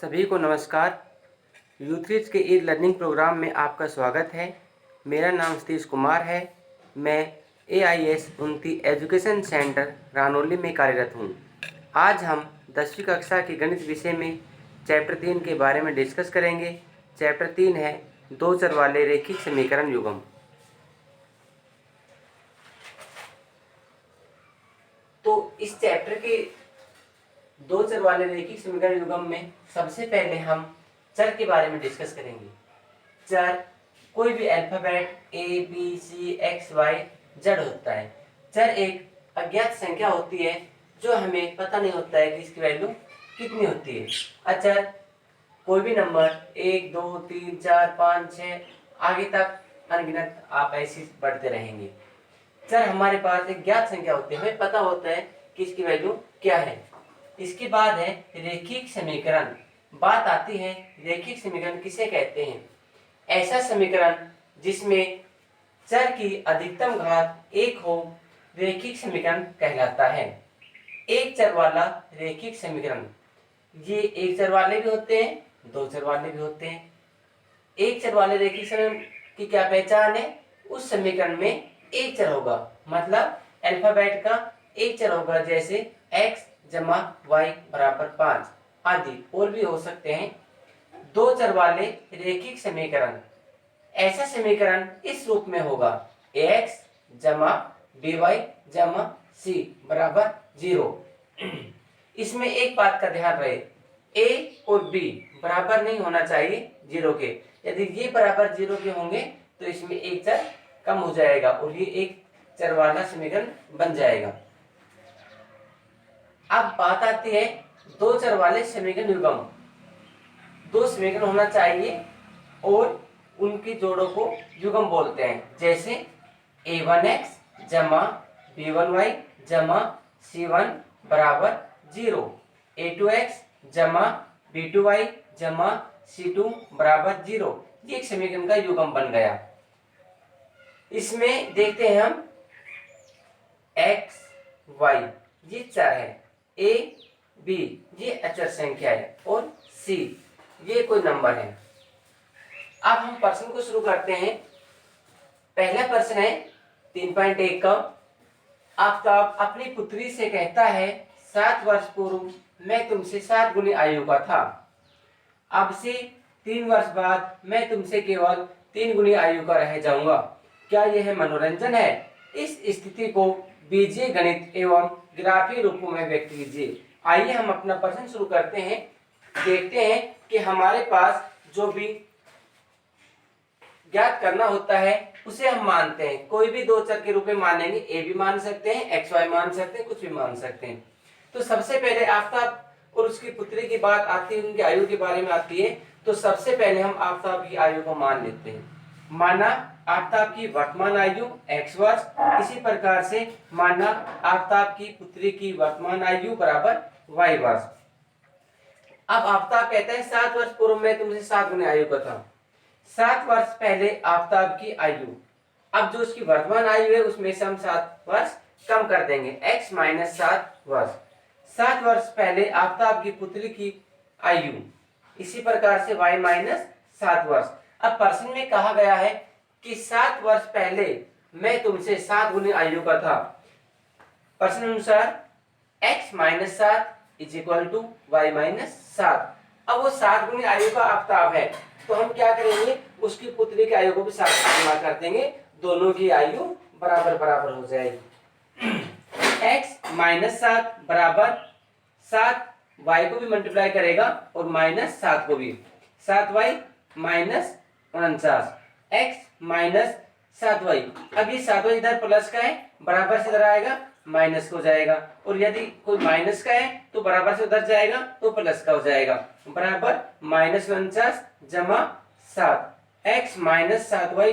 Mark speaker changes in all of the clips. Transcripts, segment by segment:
Speaker 1: सभी को नमस्कार। यूथरीच के ई लर्निंग प्रोग्राम में आपका स्वागत है। मेरा नाम सतीश कुमार है। मैं AIS उन्नति एजुकेशन सेंटर रानौली में कार्यरत हूँ। आज हम 10वीं कक्षा के गणित विषय में चैप्टर 3 के बारे में डिस्कस करेंगे। चैप्टर 3 है दो चर वाले रैखिक समीकरण युग्म। तो इस चैप्टर के दो चर वाले रैखिक समीकरण युग्म में सबसे पहले हम चर के बारे में डिस्कस करेंगे। चर कोई भी अल्फाबेट ABCXY जड़ होता है। चर एक अज्ञात संख्या होती है जो हमें पता नहीं होता है कि इसकी वैल्यू कितनी होती है। अचर कोई भी नंबर 1 2 3 4 5 6 आगे तक अनगिनत आप ऐसे बढ़ते रहेंगे। चर हमारे पास एक ज्ञात संख्या होती है, हमें पता होता है कि इसकी वैल्यू क्या है। इसके बाद है रैखिक समीकरण। बात आती है रैखिक समीकरण किसे कहते हैं। ऐसा समीकरण जिसमें चर की अधिकतम घात 1 हो रैखिक समीकरण कहलाता है। एक चर वाला रैखिक समीकरण, ये एक चर वाले भी होते हैं, दो चर वाले भी होते हैं। एक चर वाले रैखिक समीकरण की क्या पहचान है? उस समीकरण में एक चर होगा, मतलब अल्फाबेट का एक चर होगा, जैसे x जमा y बराबर 5 आदि और भी हो सकते हैं। दो चर वाले रैखिक समीकरण, ऐसा समीकरण इस रूप में होगा ax जमा by जमा c बराबर 0। इसमें एक बात का ध्यान रहे, a और b बराबर नहीं होना चाहिए 0 के। यदि ये बराबर 0 के होंगे तो इसमें एक चर कम हो जाएगा और ये एक चर वाला समीकरण बन जाएगा। अब बात आती है दो चर वाले समीकरण युग्म। दो समीकरण होना चाहिए और उनकी जोड़ों को युग्म बोलते हैं, जैसे a1x जमा b1y जमा c1 बराबर 0, a2x जमा b2y जमा c2 बराबर 0। ये एक समीकरण का युग्म बन गया। इसमें देखते हैं हम x y ये चर है, a b ये अचर संख्या है और c ये कोई नंबर है। अब हम प्रश्न को शुरू करते हैं। पहला प्रश्न है 3.1 का। आफ्ताब अपनी पुत्री से कहता है 7 वर्ष पूर्व मैं तुमसे 7 गुनी आयु का था, अब से 3 वर्ष बाद मैं तुमसे केवल 3 गुनी आयु का रह जाऊंगा, क्या यह मनोरंजन है? इस स्थिति को बीजीय गणित एवं ग्राफीय रूपों में व्यक्त कीजिए। आइए हम अपना प्रश्न शुरू करते हैं। देखते हैं कि हमारे पास जो भी ज्ञात करना होता है उसे हम मानते हैं। कोई भी दो चर के रूप में मानेंगे, a भी मान सकते हैं, xy मान सकते हैं, कुछ भी मान सकते हैं। तो सबसे पहले आफ्ताब और उसकी पुत्री की बात आती है, उनकी आयु के बारे में आती है। तो सबसे पहले हम आफ्ताब की आयु को मान लेते हैं। माना आफ्ताब की वर्तमान आयु x वर्ष, इसी प्रकार से माना आफ्ताब की पुत्री की वर्तमान आयु बराबर y वर्ष। अब आफ्ताब कहता है 7 वर्ष पूर्व में तुमसे 7 गुनी आयु का था। 7 वर्ष पहले आफ्ताब की आयु, अब जो उसकी वर्तमान आयु है उसमें से हम 7 वर्ष कम कर देंगे, x माइनस 7 वर्ष। 7 वर्ष पहले आफ्ताब की पुत्री की आयु, इसी प्रकार से y माइनस 7 वर्ष। अब प्रश्न में कहा गया है कि 7 वर्ष पहले मैं तुमसे 7 गुनी आयु का था। प्रश्न अनुसार x minus 7 is equal to y minus 7। अब वो 7 गुनी आयु का आफ्ताब है, तो हम क्या करेंगे, उसकी पुत्री की आयु को भी 7 से गुणा कर देंगे, दोनों की आयु बराबर बराबर हो जाएगी। x माइनस 7 बराबर 7, y को भी मल्टीप्लाई करेगा और माइनस 7 को भी, 7y minus 49, x minus 7y। अब ये 7y इधर प्लस का है, बराबर से इधर आएगा, माइनस का हो जाएगा, और यदि कोई माइनस का है तो बराबर से उधर जाएगा तो प्लस का हो जाएगा, बराबर माइनस 49 जमा 7, x माइनस 7y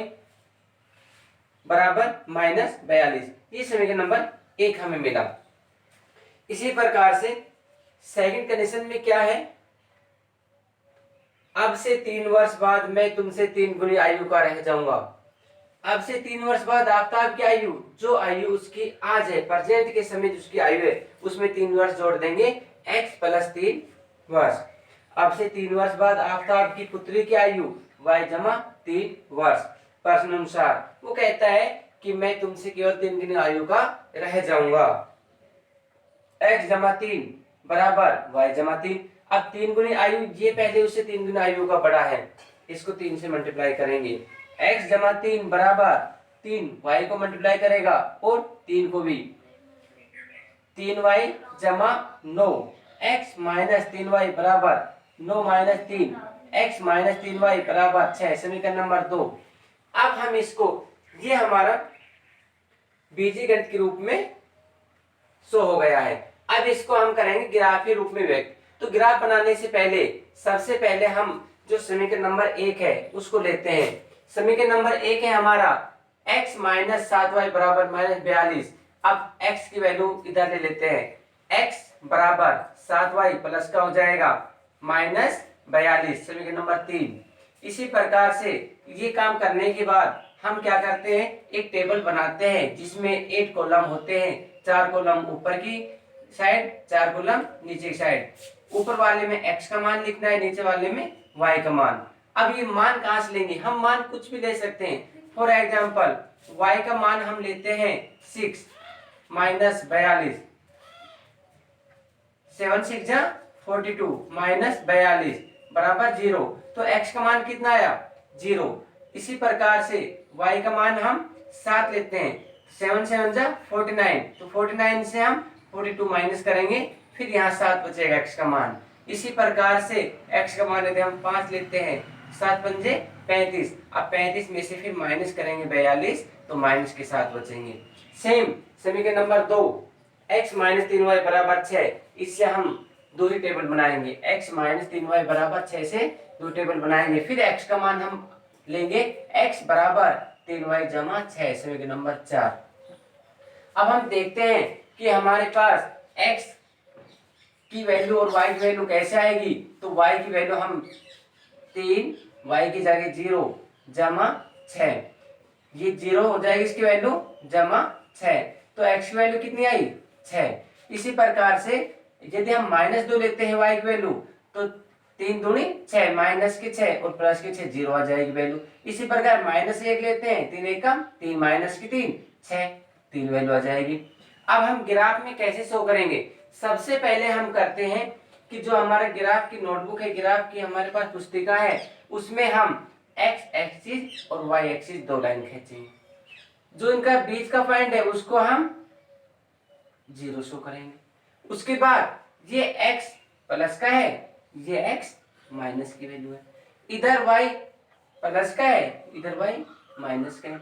Speaker 1: बराबर माइनस 42। ये समीकरण नंबर 1 हमें मिला। इसी प्रकार से सेकंड कंडीशन में क्या है, अब से 3 वर्ष बाद मैं तुमसे 3 गुनी आयु का रह जाऊंगा। अब से 3 वर्ष बाद आफ्ताब की आयु, जो आयु उसकी आज है, प्रेजेंट के समय जो उसकी आयु है, उसमें 3 वर्ष जोड़ देंगे, x प्लस 3 वर्ष। अब से 3 वर्ष बाद आफ्ताब की पुत्री की आयु y जमा 3 वर्ष। प्रश्न अनुसार वो कहता है कि मैं तुमसे केवल 3 गुनी आयु का रह जाऊंगा। x जमा 3 बराबर y जमा 3। अब 3 गुनी आयु, ये पहले उससे 3 गुनी आयु का बड़ा है, इसको 3 से मल्टीप्लाई करेंगे। x जमा 3 बराबर 3 y को मल्टीप्लाई करेगा और 3 को भी, 3y जमा 9, x माइनस 3y बराबर 9 माइनस 3, x माइनस 3y बराबर 6। समीकरण नंबर 2। अब हम इसको, ये हमारा बीजगणित के रूप में शो हो गया है। अब इसको हम करेंगे ग्राफीय रूप में व्यक्त। तो ग्राफ बनाने से पहले सबसे पहले हम जो समीकरण नंबर 1 है उसको लेते हैं। समीकरण नंबर 1 है हमारा x माइनस 7y बराबर माइनस 42। अब x की वैल्यू इधर ले लेते हैं, x बराबर 7y प्लस का हो जाएगा माइनस 42। समीकरण नंबर 3। इसी प्रकार से ये काम करने के बाद हम क्या करते हैं, एक टेबल बनाते हैं जिसमें 8 कॉलम होते हैं, 4 कॉलम ऊपर की साइड, 4 कॉलम नीचे की साइड। ऊपर वाले में x का मान लिखना है, नीचे वाले में y का मान। अब ये मान कहां से लेंगे, हम मान कुछ भी ले सकते हैं। फॉर एग्जाम्पल y का मान हम लेते हैं 6 माइनस 42, 7 6 जा 42 माइनस 42 बराबर 0। तो x का मान कितना आया, 0। इसी प्रकार से y का मान हम 7 लेते हैं, 7 7 जा 49, तो 49 से हम 42 माइनस करेंगे, फिर यहाँ 7 बचेगा x का मान। इसी प्रकार से x का मान यदि हम 5 लेते हैं, 7 पंजे 35, अब 35 में से फिर माइनस करेंगे 42, तो माइनस के 7 बचेंगे। सेम समीकरण नंबर 2, x माइनस 3y बराबर 6, इससे हम दो ही टेबल बनाएंगे। x माइनस 3y बराबर 6 से दो टेबल बनाएंगे। फिर x का मान हम लेंगे, x बराबर 3y जमा 6। समीकरण नंबर 4। अब हम देखते हैं कि हमारे पास x की वैल्यू और y की वैल्यू कैसे आएगी। तो y की वैल्यू हम 3, y की जगह 0 जमा 6, ये 0 हो जाएगी इसकी वैल्यू जमा 6। तो x की वैल्यू कितनी आई, 6। इसी प्रकार से यदि हम -2 लेते हैं y की वैल्यू, तो 3 दूनी 6, माइनस के 6 और प्लस के 6, 0 आ जाएगी वैल्यू। इसी प्रकार -1 लेते हैं, 3 एकम 3 माइनस के 3 6, 3 वैल्यू आ जाएगी। अब हम ग्राफ में कैसे शो करेंगे, सबसे पहले हम करते हैं कि जो हमारा ग्राफ की नोटबुक है, ग्राफ की हमारे पास पुस्तिका है, उसमें हम x एक्सिस और y एक्सिस दो लाइन खींचेंगे। जो इनका बीच का पॉइंट है उसको हम 0 शो करेंगे। उसके बाद ये x प्लस का है, ये x माइनस की वैल्यू है, इधर y प्लस का है, इधर y माइनस का है।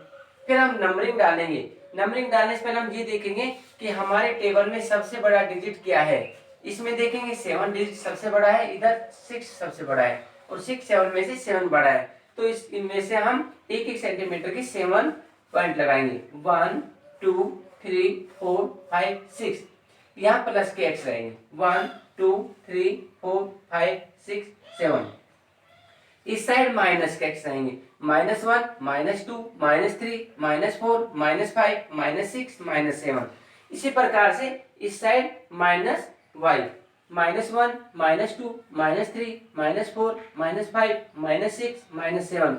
Speaker 1: फिर हम नंबरिंग डालेंगे। नंबरिंग डालने से पहले हम ये देखेंगे कि हमारे टेबल में सबसे बड़ा डिजिट क्या है। इसमें देखेंगे 7 डिजिट सबसे बड़ा है, इधर 6 सबसे बड़ा है, और 6 7 में से 7 बड़ा है। तो इस इनमें से हम 1-1 सेंटीमीटर की 7 पॉइंट लगाएंगे। 1 2 3 4 5 6, यहाँ प्लस के x रहेंगे। 1 2 3 4 5 6 7, इस साइड माइनस के x रहेंगे। -1 -2 -3 -4 -5 -6 -7। इसी प्रकार से इस साइड -y, -1 -2 -3 -4 -5 -6 -7।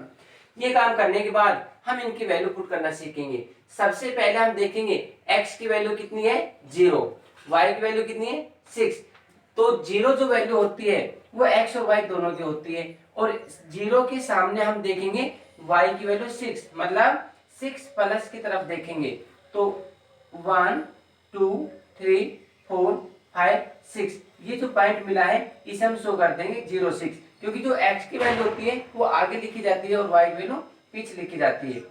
Speaker 1: ये काम करने के बाद हम इनकी वैल्यू पुट करना सीखेंगे। सबसे पहले हम देखेंगे x की वैल्यू कितनी है, 0, y की वैल्यू कितनी है, 6। तो 0 जो वैल्यू होती है वो x और y दोनों की होती है, और 0 के सामने हम देखेंगे y की वैल्यू 6, मतलब 6 प्लस की तरफ देखेंगे। तो 1 2 3 4 5 6, ये जो पॉइंट मिला है इसे हम शो कर देंगे 0 6, क्योंकि जो x की वैल्यू होती है वो आगे लिखी जाती है और y की वैल्यू पीछे लिखी जाती है।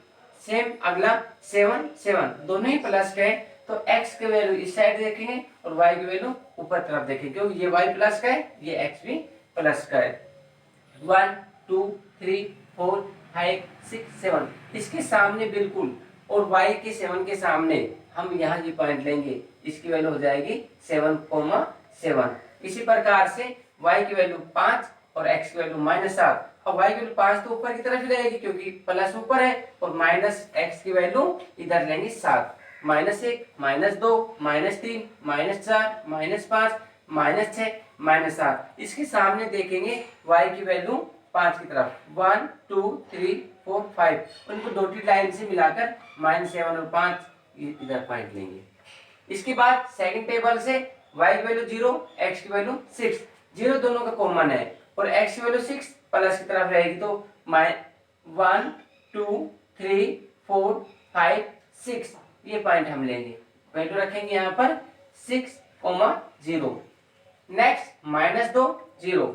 Speaker 1: सेम अगला 7 7, दोनों ही प्लस के हैं, तो x की वैल्यू इस साइड देखेंगे और y की वैल्यू ऊपर तरफ देखेंगे, क्योंकि ये y प्लस का है, ये x भी प्लस का है। 1 2 3 4 5 6 7, इसके सामने बिल्कुल, और y के 7 के सामने हम यहाँ ये पॉइंट लेंगे, इसकी वैल्यू हो जाएगी 7,7। इसी प्रकार से y की वैल्यू 5 और x की वैल्यू -7। अब y की वैल्यू 5 तो ऊपर की तरफ ही रहेगी क्योंकि प्लस ऊपर है, और माइनस x की वैल्यू इधर लेंगे 7। -1 -2 -3 -4 -5 -6 -7। इसके सामने देखेंगे y की वैल्यू 5 की तरफ 1 2 3 4 5, उनको डॉटेड लाइन से मिलाकर -7 और 5 इधर पॉइंट लेंगे। इसके बाद सेकंड टेबल से y की वैल्यू 0, x की वैल्यू 6, 0 दोनों का कॉमन है और x की वैल्यू 6 प्लस की तरफ रहेगी तो 1 2 3 4 5 6, ये पॉइंट हम लेंगे, वैल्यू रखेंगे यहाँ पर 6, 0। नेक्स्ट -2 0।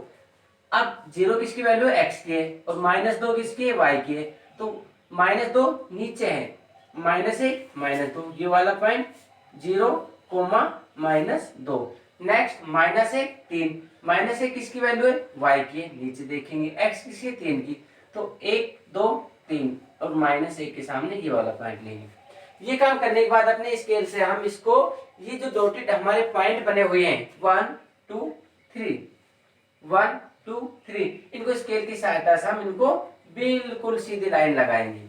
Speaker 1: अब 0 किसकी वैल्यू है, x की है, और -2 किसकी है, y की है, तो -2 नीचे है, -1 -2, ये वाला पॉइंट 0, -2। नेक्स्ट -1 3, -1 किसकी वैल्यू है, y की है, नीचे देखेंगे, x किसकी है, 3 की, तो 1 2 3 और -1 के सामने ये वाला पॉइंट लेंगे। ये काम करने के बाद अपने स्केल से हम इसको, ये जो डॉटेड हमारे पॉइंट बने हुए हैं 1 2 3 1 2 3, इनको स्केल की सहायता से हम इनको बिल्कुल सीधी लाइन लगाएंगे,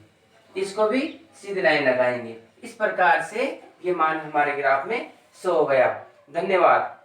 Speaker 1: इसको भी सीधी लाइन लगाएंगे। इस प्रकार से ये मान हमारे ग्राफ में शो हो गया। धन्यवाद।